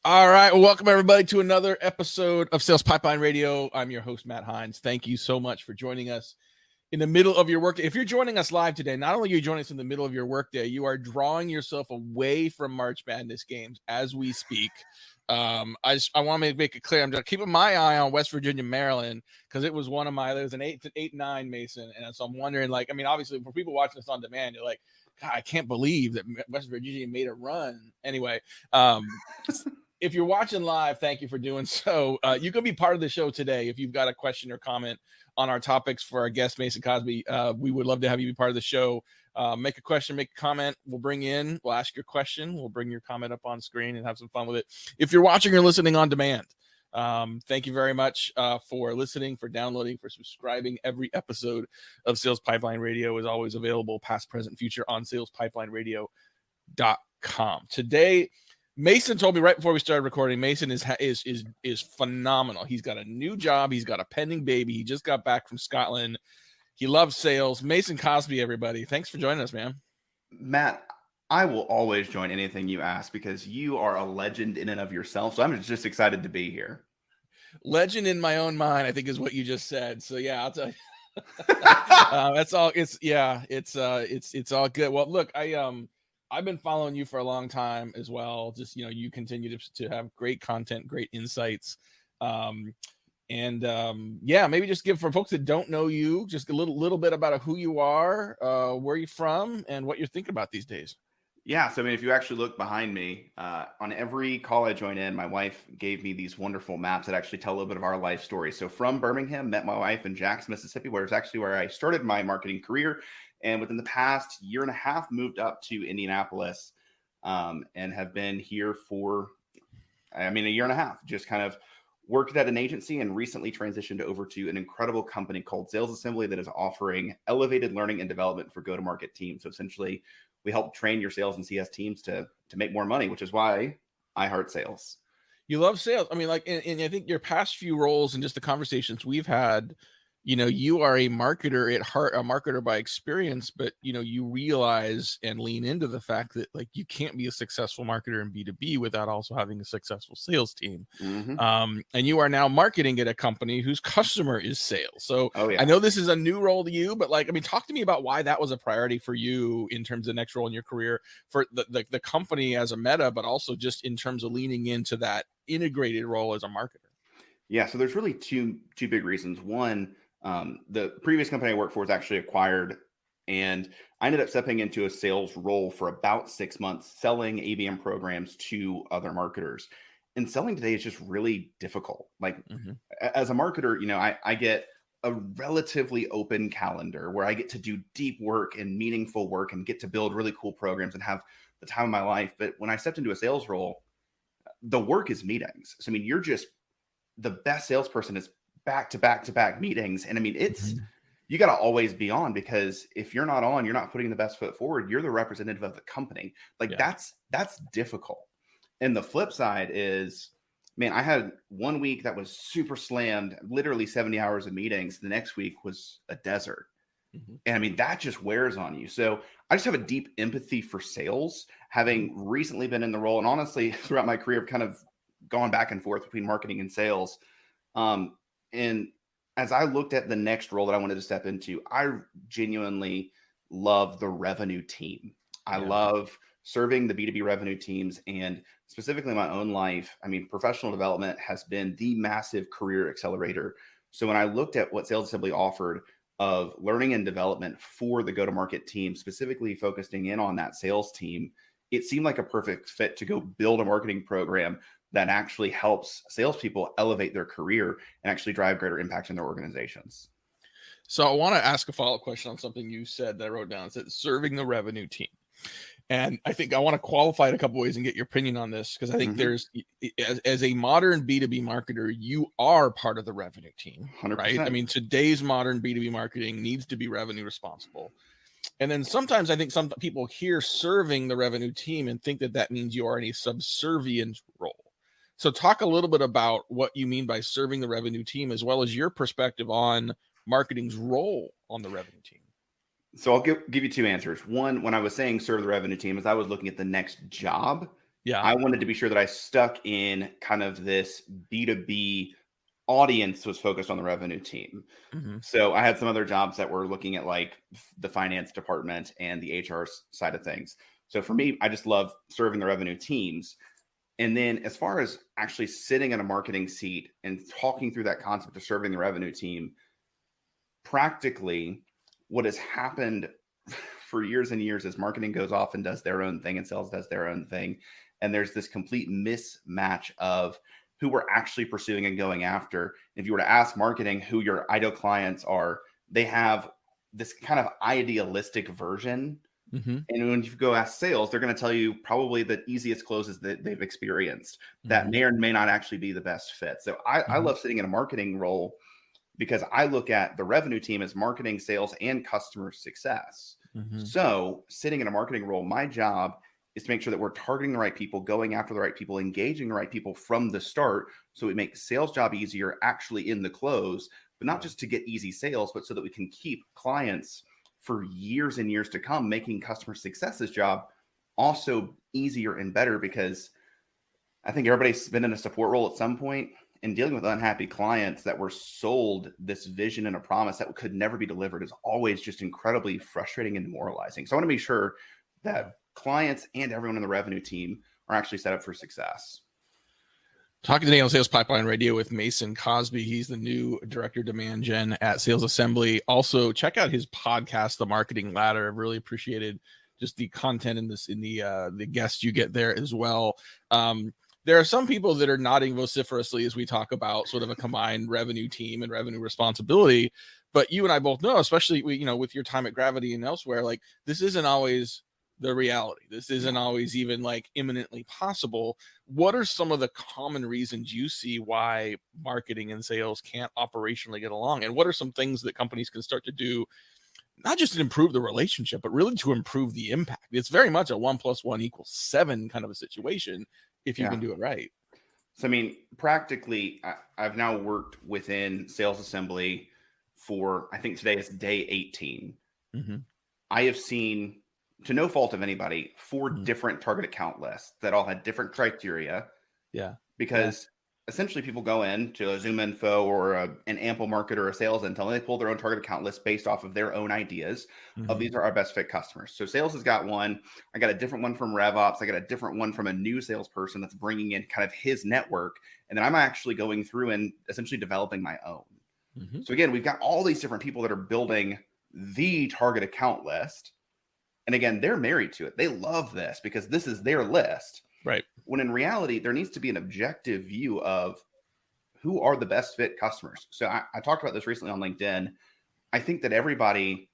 All right. Well, welcome everybody to another episode of Sales Pipeline Radio. I'm your host, Matt Heinz. Thank you so much for joining us in the middle of your workday. If you're joining us live today, not only are you joining us in the middle of your workday, you are drawing yourself away from March Madness games as we speak. I want to make it clear. I'm just keeping my eye on West Virginia, Maryland, because it was one of my. There was an 8-9 Mason, and so I'm wondering, like, I mean, obviously for people watching this on demand, you're like, God, I can't believe that West Virginia made a run. Anyway, if you're watching live, thank you for doing so. You can be part of the show today if you've got a question or comment on our topics for our guest, Mason Cosby. We would love to have you be part of the show. Make a question, make a comment. We'll ask your question. We'll bring your comment up on screen and have some fun with it. If you're watching or listening on demand, thank you very much for listening, for downloading, for subscribing. Every episode of Sales Pipeline Radio is always available, past, present, future, on salespipelineradio.com. Today, Mason told me right before we started recording, Mason is phenomenal. He's got a new job. He's got a pending baby. He just got back from Scotland. He loves sales. Mason Cosby, everybody. Thanks for joining us, man. Matt, I will always join anything you ask because you are a legend in and of yourself. So I'm just excited to be here. Legend in my own mind, I think, is what you just said. So yeah, I'll tell you. That's all. It's all good. Well, look, I've been following you for a long time as well. Just, you continue to have great content, great insights. Maybe just give, for folks that don't know you, just a little bit about who you are, where you're from, and what you're thinking about these days. Yeah. So, I mean, if you actually look behind me, on every call I join in, my wife gave me these wonderful maps that actually tell a little bit of our life story. So from Birmingham, met my wife in Jackson, Mississippi, where it's actually where I started my marketing career. And within the past year and a half, moved up to Indianapolis and have been here for, a year and a half. Just kind of worked at an agency and recently transitioned over to an incredible company called Sales Assembly that is offering elevated learning and development for go-to-market teams. So essentially, we help train your sales and CS teams to make more money, which is why I heart sales. You love sales. I mean, like, and I think your past few roles and just the conversations we've had, you are a marketer at heart, a marketer by experience, but, you realize and lean into the fact that, like, you can't be a successful marketer in B2B without also having a successful sales team. Mm-hmm. And you are now marketing at a company whose customer is sales. So I know this is a new role to you, but talk to me about why that was a priority for you in terms of the next role in your career for the company as a meta, but also just in terms of leaning into that integrated role as a marketer. Yeah. So there's really two big reasons. One, the previous company I worked for was actually acquired, and I ended up stepping into a sales role for about 6 months, selling ABM programs to other marketers. And selling today is just really difficult. Like, as a marketer, I get a relatively open calendar where I get to do deep work and meaningful work and get to build really cool programs and have the time of my life. But when I stepped into a sales role, the work is meetings. So, you're just the best salesperson is back to back meetings. And it's, you got to always be on, because if you're not on, you're not putting the best foot forward. You're the representative of the company. That's difficult. And the flip side is, I had 1 week that was super slammed, literally 70 hours of meetings. The next week was a desert. And that just wears on you. So I just have a deep empathy for sales, having recently been in the role. And honestly, throughout my career, I've kind of gone back and forth between marketing and sales. And as I looked at the next role that I wanted to step into, I genuinely love the revenue team. I love serving the B2B revenue teams, and specifically in my own life. Professional development has been the massive career accelerator. So when I looked at what Sales Assembly offered of learning and development for the go-to-market team, specifically focusing in on that sales team, it seemed like a perfect fit to go build a marketing program that actually helps salespeople elevate their career and actually drive greater impact in their organizations. So I want to ask a follow-up question on something you said that I wrote down. It said serving the revenue team. And I think I want to qualify it a couple ways and get your opinion on this, because I think there's, as a modern B2B marketer, you are part of the revenue team, 100%. Right? Today's modern B2B marketing needs to be revenue responsible. And then sometimes I think some people hear serving the revenue team and think that means you are in a subservient role. So talk a little bit about what you mean by serving the revenue team, as well as your perspective on marketing's role on the revenue team. So I'll give you two answers. One, when I was saying serve the revenue team, is I was looking at the next job Yeah. I wanted to be sure that I stuck in kind of this B2B audience was focused on the revenue team. Mm-hmm. So I had some other jobs that were looking at like the finance department and the HR side of things. So for me, I just love serving the revenue teams. And then as far as actually sitting in a marketing seat and talking through that concept of serving the revenue team, practically what has happened for years and years is marketing goes off and does their own thing and sales does their own thing. And there's this complete mismatch of who we're actually pursuing and going after. If you were to ask marketing who your ideal clients are, they have this kind of idealistic version. Mm-hmm. And when you go ask sales, they're going to tell you probably the easiest closes that they've experienced that Mm-hmm. may or may not actually be the best fit. So I love sitting in a marketing role because I look at the revenue team as marketing, sales, and customer success. Mm-hmm. So sitting in a marketing role, my job is to make sure that we're targeting the right people, going after the right people, engaging the right people from the start. So we make sales job easier actually in the close, but not just to get easy sales, but so that we can keep clients for years and years to come, making customer success's job also easier and better, because I think everybody's been in a support role at some point and dealing with unhappy clients that were sold this vision and a promise that could never be delivered is always just incredibly frustrating and demoralizing. So I want to be sure that clients and everyone in the revenue team are actually set up for success. Talking today on Sales Pipeline Radio with Mason Cosby. He's the new director of demand gen at Sales Assembly. Also, check out his podcast, The Marketing Ladder. I've really appreciated just the content in the guests you get there as well. There are some people that are nodding vociferously as we talk about sort of a combined revenue team and revenue responsibility. But you and I both know, especially with your time at Gravity and elsewhere, like this isn't always the reality. This isn't always even like imminently possible. What are some of the common reasons you see why marketing and sales can't operationally get along? And what are some things that companies can start to do, not just to improve the relationship, but really to improve the impact? It's very much a 1 + 1 = 7 kind of a situation if you can do it right. So, I mean, practically, I've now worked within Sales Assembly for, I think today is day 18. Mm-hmm. I have seen, to no fault of anybody, 4 different target account lists that all had different criteria. Yeah. Because essentially people go into a Zoom Info or an Ample Market or a Sales Intel, and they pull their own target account list based off of their own ideas of these are our best fit customers. So sales has got one. I got a different one from RevOps. I got a different one from a new salesperson that's bringing in kind of his network. And then I'm actually going through and essentially developing my own. Mm-hmm. So again, we've got all these different people that are building the target account list. And again, they're married to it. They love this because this is their list. Right. When in reality, there needs to be an objective view of who are the best fit customers. So I talked about this recently on LinkedIn. I think that everybody,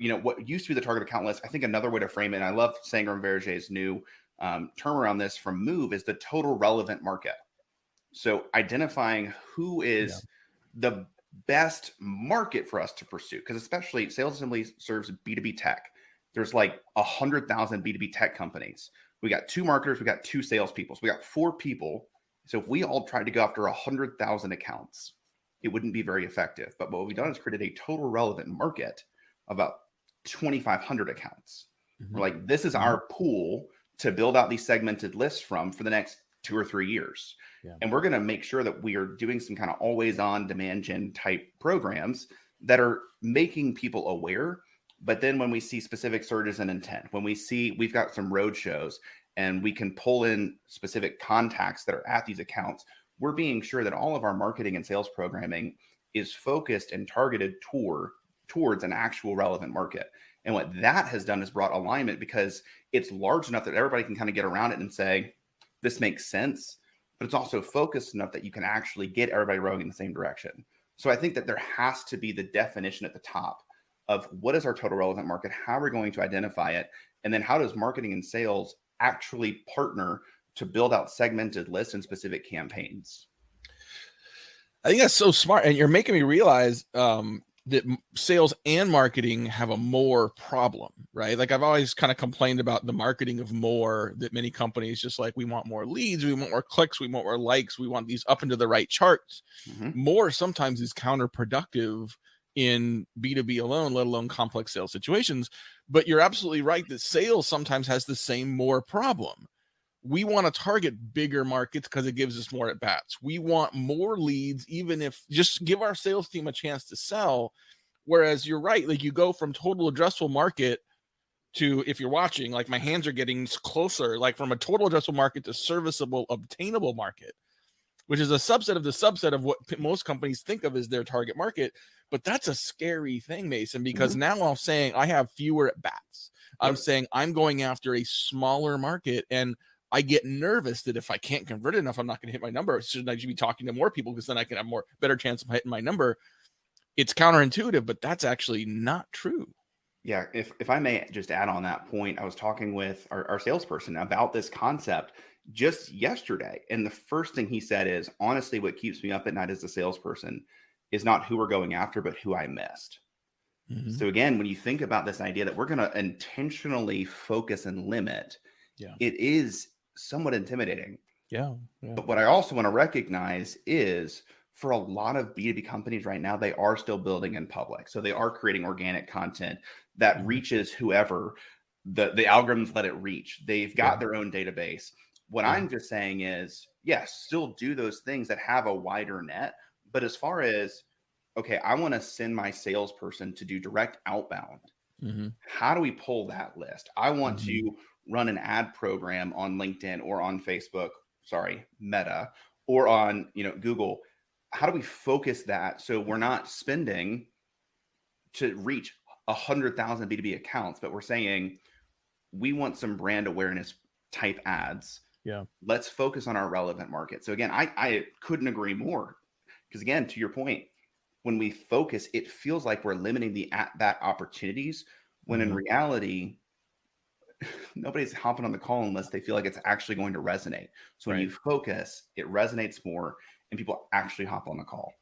what used to be the target account list, I think another way to frame it, and I love Sangram Verger's new term around this from Move, is the total relevant market. So identifying who is the best market for us to pursue, because especially Sales Assembly serves B2B tech. There's like 100,000 B2B tech companies. We got 2 marketers, we got 2 salespeople. So we got 4 people. So if we all tried to go after 100,000 accounts, it wouldn't be very effective. But what we've done is created a total relevant market of about 2,500 accounts. Mm-hmm. We're like, this is our pool to build out these segmented lists from for the next 2 or 3 years. Yeah. And we're going to make sure that we are doing some kind of always on demand gen type programs that are making people aware. But then when we see specific surges in intent, when we see we've got some road shows and we can pull in specific contacts that are at these accounts, we're being sure that all of our marketing and sales programming is focused and targeted towards an actual relevant market. And what that has done is brought alignment, because it's large enough that everybody can kind of get around it and say, this makes sense, but it's also focused enough that you can actually get everybody rowing in the same direction. So I think that there has to be the definition at the top of what is our total relevant market, how we're going to identify it, and then how does marketing and sales actually partner to build out segmented lists and specific campaigns. I think that's so smart. And you're making me realize that sales and marketing have a more problem, right? Like I've always kind of complained about the marketing of more, that many companies just like, we want more leads, we want more clicks, we want more likes, we want these up into the right charts. More sometimes is counterproductive in B2B alone, let alone complex sales situations. But you're absolutely right that sales sometimes has the same more problem. we want to target bigger markets because it gives us more at bats. We want more leads, even if just give our sales team a chance to sell. Whereas you're right, like you go from total addressable market to, if you're watching, like my hands are getting closer, like from a total addressable market to serviceable, obtainable market, which is a subset of the subset of what most companies think of as their target market. But that's a scary thing, Mason, because now I'm saying I have fewer at bats. I'm saying I'm going after a smaller market, and I get nervous that if I can't convert it enough, I'm not going to hit my number. Shouldn't I be talking to more people because then I can have better chance of hitting my number? It's counterintuitive, but that's actually not true. Yeah, if I may just add on that point, I was talking with our salesperson about this concept just yesterday. And the first thing he said is, honestly, what keeps me up at night as a salesperson is not who we're going after, but who I missed. So again, when you think about this idea that we're going to intentionally focus and limit, it is somewhat intimidating. But what I also want to recognize is, for a lot of B2B companies right now, they are still building in public. So they are creating organic content that reaches whoever the algorithms let it reach. They've got their own database. What I'm just saying is, yes, still do those things that have a wider net. But as far as, okay, I want to send my salesperson to do direct outbound. How do we pull that list? I want to run an ad program on LinkedIn or on Facebook, Meta, or on Google. How do we focus that so we're not spending to reach 100,000 B2B accounts, but we're saying we want some brand awareness type ads. Let's focus on our relevant market. So again, I couldn't agree more, because again, to your point, when we focus, it feels like we're limiting the at-bat opportunities, when in reality, nobody's hopping on the call unless they feel like it's actually going to resonate. So when you focus, it resonates more and people actually hop on the call.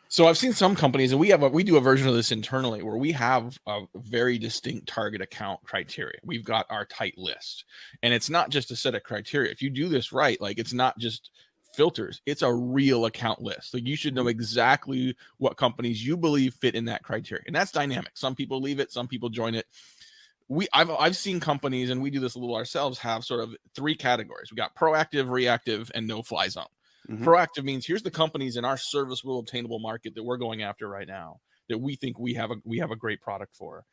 So I've seen some companies, and we do a version of this internally where we have a very distinct target account criteria. We've got our tight list, and it's not just a set of criteria. If you do this right, like it's not just filters, it's a real account list. Like you should know exactly what companies you believe fit in that criteria, and that's dynamic. Some people leave it, some people join it. I've seen companies, and we do this a little ourselves, have sort of three categories. We got proactive, reactive, and no fly zone. Proactive means here's the companies in our serviceable, obtainable market that we're going after right now that we think we have a great product for.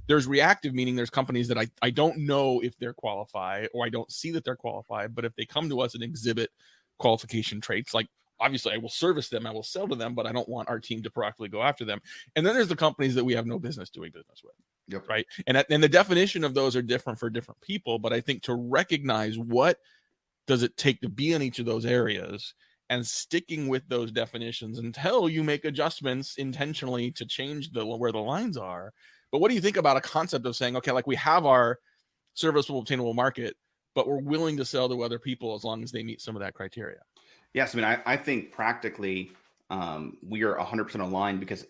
There's reactive, meaning there's companies that I don't know if they're qualified, or I don't see that they're qualified, but if they come to us and exhibit qualification traits, like obviously I will service them, I will sell to them, but I don't want our team to proactively go after them. And then there's the companies that we have no business doing business with. Right. And the definition of those are different for different people. But I think to recognize what does it take to be in each of those areas, and sticking with those definitions until you make adjustments intentionally to change where the lines are. But what do you think about a concept of saying, okay, like we have our serviceable, obtainable market, but we're willing to sell to other people as long as they meet some of that criteria? Yes. I mean, I think practically we are 100% aligned, because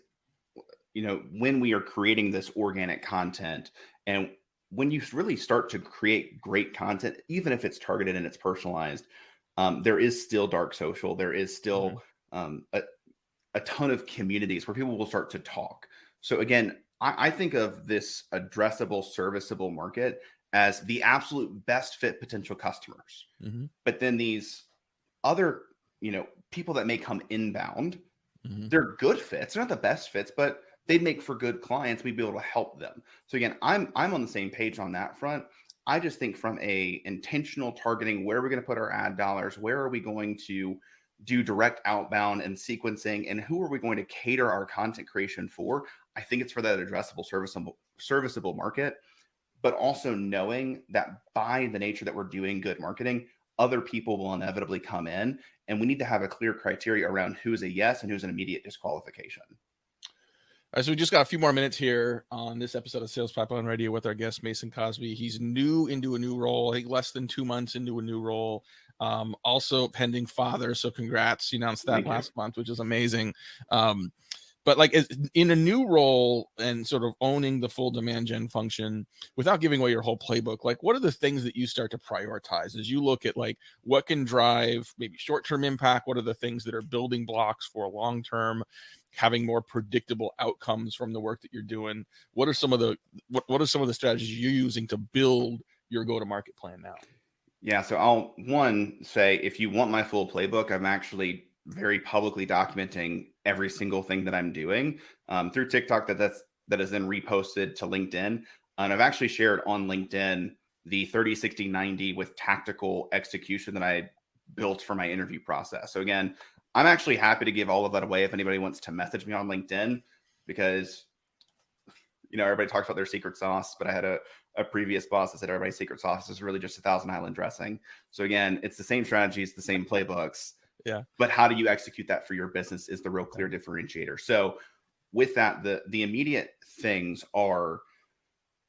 when we are creating this organic content, and when you really start to create great content, even if it's targeted and it's personalized, there is still dark social. There is still a ton of communities where people will start to talk. So again, I think of this addressable, serviceable market as the absolute best fit potential customers. But then these other, people that may come inbound, they're good fits. They're not the best fits, but they make for good clients. We'd be able to help them. So again, I'm on the same page on that front. I just think from a intentional targeting, where are we going to put our ad dollars? Where are we going to do direct outbound and sequencing? And who are we going to cater our content creation for? I think it's for that addressable, serviceable market, but also knowing that by the nature that we're doing good marketing, other people will inevitably come in, and we need to have a clear criteria around who's a yes and who's an immediate disqualification. All right, so we just got a few more minutes here on this episode of Sales Pipeline Radio with our guest, Mason Cosby. He's new into a new role, I think less than 2 months into a new role. Also pending father, so congrats. You announced that last month, which is amazing. But like in a new role and sort of owning the full demand gen function without giving away your whole playbook, like what are the things that you start to prioritize as you look at like what can drive maybe short-term impact? What are the things that are building blocks for long-term, having more predictable outcomes from the work that you're doing? What are some of the strategies you're using to build your go-to-market plan now? Yeah. So I'll say, if you want my full playbook, I'm actually very publicly documenting every single thing that I'm doing through TikTok. That is then reposted to LinkedIn. And I've actually shared on LinkedIn the 30, 60, 90 with tactical execution that I built for my interview process. So again, I'm actually happy to give all of that away if anybody wants to message me on LinkedIn, because everybody talks about their secret sauce, but I had a previous boss that said everybody's secret sauce is really just 1,000 Island dressing. So again, it's the same strategies, the same playbooks. Yeah. But how do you execute that for your business is the real clear differentiator. So with that, the immediate things are,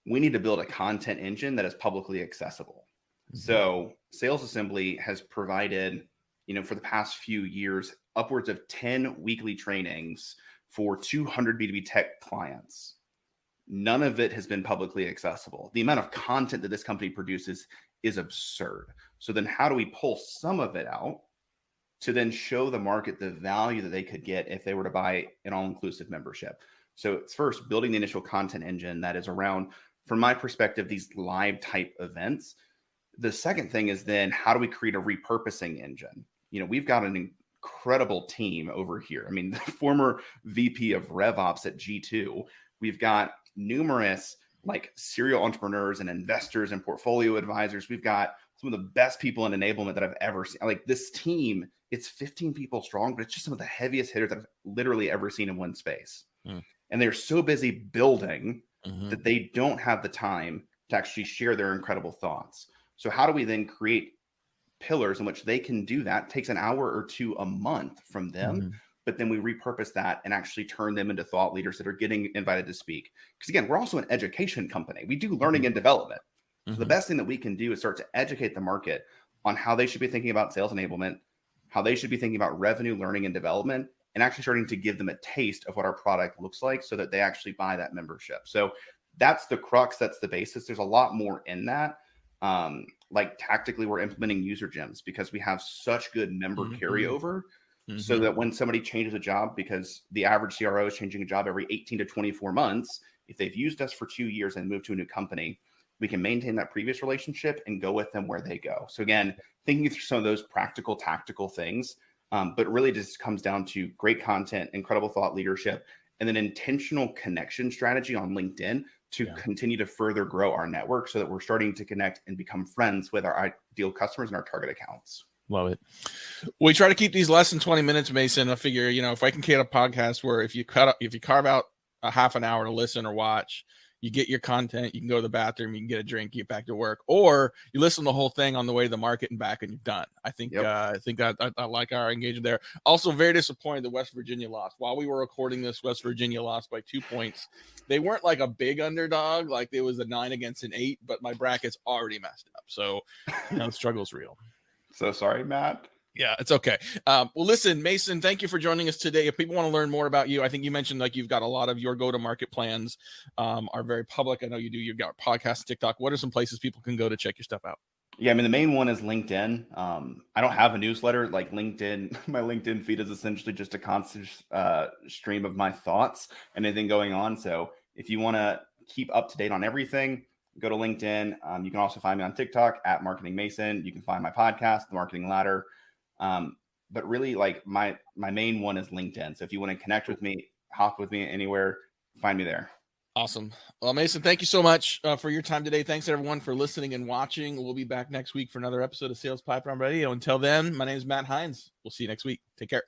we need to build a content engine that is publicly accessible. Mm-hmm. So Sales Assembly has provided, for the past few years, upwards of 10 weekly trainings for 200 B2B tech clients. None of it has been publicly accessible. The amount of content that this company produces is absurd. So then how do we pull some of it out to then show the market the value that they could get if they were to buy an all-inclusive membership? So it's first building the initial content engine that is around, from my perspective, these live type events. The second thing is then, how do we create a repurposing engine? We've got an incredible team over here. I mean, the former VP of RevOps at G2, we've got numerous serial entrepreneurs and investors and portfolio advisors. We've got some of the best people in enablement that I've ever seen. This team, it's 15 people strong, but it's just some of the heaviest hitters that I've literally ever seen in one space. And they're so busy building that they don't have the time to actually share their incredible thoughts. So how do we then create pillars in which they can do that? It takes an hour or two a month from them. But then we repurpose that and actually turn them into thought leaders that are getting invited to speak. Because again, we're also an education company. We do learning and development. So the best thing that we can do is start to educate the market on how they should be thinking about sales enablement, how they should be thinking about revenue, learning, and development, and actually starting to give them a taste of what our product looks like so that they actually buy that membership. So that's the crux. That's the basis. There's a lot more in that. Tactically, we're implementing user gems because we have such good member carryover. So that when somebody changes a job, because the average CRO is changing a job every 18 to 24 months, if they've used us for 2 years and moved to a new company, we can maintain that previous relationship and go with them where they go. So again, thinking through some of those practical, tactical things, but really just comes down to great content, incredible thought leadership, and an intentional connection strategy on LinkedIn to continue to further grow our network so that we're starting to connect and become friends with our ideal customers and our target accounts. Love it. We try to keep these less than 20 minutes, Mason. I figure, if I can create a podcast where if you carve out a half an hour to listen or watch, you get your content, you can go to the bathroom, you can get a drink, get back to work, or you listen to the whole thing on the way to the market and back, and you're done. I think I like our engagement there. Also, very disappointed that West Virginia lost. While we were recording this, West Virginia lost by 2 points. They weren't like a big underdog, like it was a 9 against an 8, but my bracket's already messed up. So, the struggle's real. So sorry, Matt. Yeah, it's okay. Well, listen, Mason, thank you for joining us today. If people want to learn more about you, I think you mentioned you've got a lot of your go-to-market plans are very public. I know you do. You've got podcasts, TikTok. What are some places people can go to check your stuff out? Yeah, I mean, the main one is LinkedIn. I don't have a newsletter like LinkedIn. My LinkedIn feed is essentially just a constant stream of my thoughts and anything going on. So if you want to keep up to date on everything, go to LinkedIn. You can also find me on TikTok at Marketing Mason. You can find my podcast, The Marketing Ladder. But really, my main one is LinkedIn. So if you want to connect with me, hop with me anywhere, find me there. Awesome. Well, Mason, thank you so much for your time today. Thanks everyone for listening and watching. We'll be back next week for another episode of Sales Pipeline Radio. Until then, my name is Matt Heinz. We'll see you next week. Take care.